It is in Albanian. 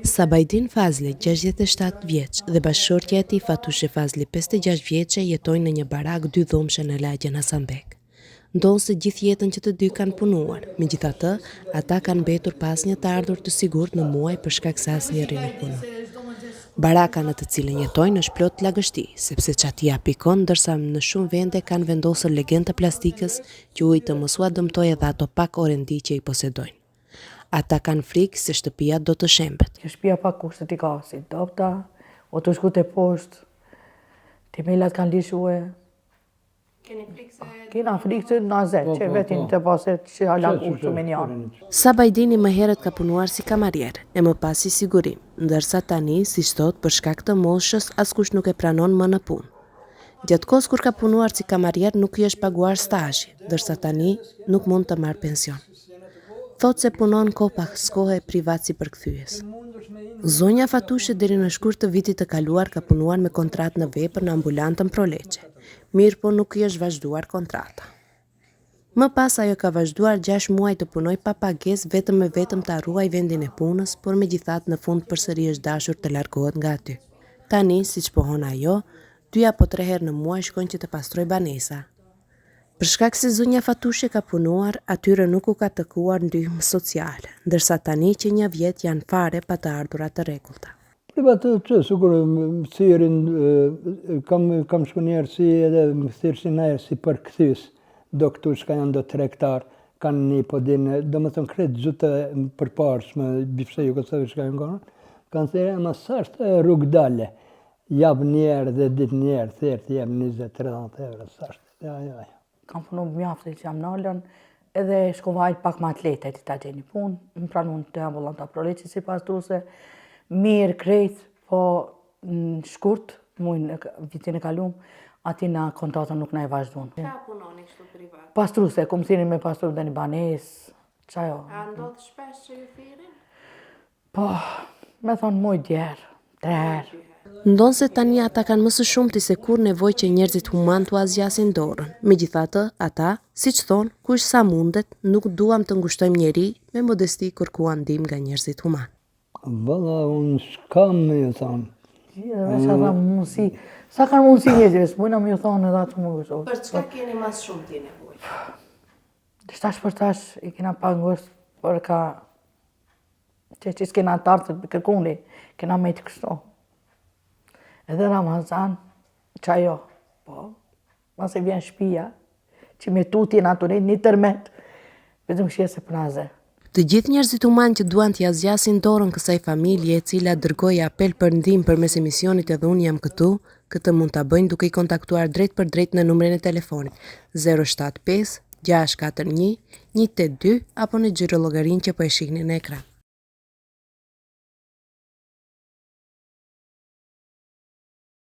Sabajdin Fazli, 67 vjeç, dhe bashkëshortja e tij Fatushe Fazli, 56 vjeçe, jetojnë në një barak 2 dhomshe në lagjen Hasanbek. Ndonë se gjithë jetën që të dy kanë punuar, megjithatë, ata kanë mbetur pas një të ardhur të sigurt në muaj për shkak se asnjëri nuk punon. Baraka në të cilën jetojnë është plot lagështi, sepse çatia pikon, ndërsa në shumë vende kanë vendosur legend të plastikës që ujë të mos ua dëmtojë edhe ato pak orendi që i posedojnë. Ata kanë frikë se shtëpia do të shembet. Shtëpia pa kushtet i ka, si dopta, o të shku të poshtë, timelat kanë lishue. Kena frikë se na zet, që vetin të paset që ala kushtu me njërë. Sabajdini më herët ka punuar si kamarier, e më pas si sigurim, ndërsa tani, si thot, për shkak të moshës, askush nuk e pranon më në punë. Gjatë kohës kur ka punuar si kamarier nuk i është paguar stazhi, ndërsa tani nuk mund të marrë pension. Thot se punon ko pas kohë privat si përkthyes. Zonja Fatushe deri në shkurt të vitit të kaluar ka punuar me kontratë në vepër në ambulantën Proleqe. Mirë po nuk i është vazhduar kontrata. Më pas ajo ka vazhduar 6 muaj të punoj pa pagesë vetëm me vetëm ta ruaj vendin e punës, por megjithatë në fund përsëri është dashur të largohet nga aty. Tani, siç pohon ajo, 2 apo 3 herë në muaj shkojnë që të pastroj banesa. Për shkak se zonja Fatushe ka punuar, atyre nuk u ka tekuar ndihmë sociale, ndërsa tani që 1 vjet janë fare pa të ardhurat të rregullta. Privat që, sigur, më thirin, kam shku njerë si edhe më thirëshin njerë si përkthys, do këtu shka janë do tregtar, kanë një podinë, do më thënë kretë gjutë për parshme, bifse Jugoslavë shka janë gënë, kanë thirë, ma sa është rrugë dale, jabë njerë dhe ditë njerë, thirë, jabë 20-30 euro, sa është, ja. Kam punu mjaftë që jam nalën, edhe shkovajt pak më atletet i ta gjeni punë, më pranun të ambulanta Proleqe si pastruse, mirë krejt, po në shkurt, vitin e kalum, ati na kontratën nuk na e vazhdun. Qa punoni kështu privat? Pastruse, kom thini me pastru dhe një banes, qajo. A ndodhë shpesh që ju thirin? Po, me thonë muj djerë, 3 herë. Ndonë se tani ata kanë më së shumti se kur nevoj që njerëzit human t'u azgjasin dorën. Megjithatë, ata, siç thonë, kush sa mundet, nuk duam të ngushtojmë njeri me modesti kërkuan ndihmë nga njerëzit human. Valla, unë shkam me ju thonë. Sa kanë mundësi njerëzve, s'mujna me ju thonë edhe atë më gështovë. Për çka keni mas shumë ti nevoj? Tash për tash i kena pangosht, për ka që s'kena tartë të kërkuni, kena me të kështu. Edhe Ramazan, qajo, po, mase vjen shpia, që me tuti në ato një tërmet, vetëm shese për naze. Të gjithë njerëzit human që duan t'ja zgjasin dorën kësaj familje e cila dërgoi apel për ndihmë përmes emisionit Edhe unë jam këtu, këtë mund ta bëjnë duke i kontaktuar drejt për drejt në numrin e telefonit 075 641 182 apo në xhirollogarin që po e shihni në ekran.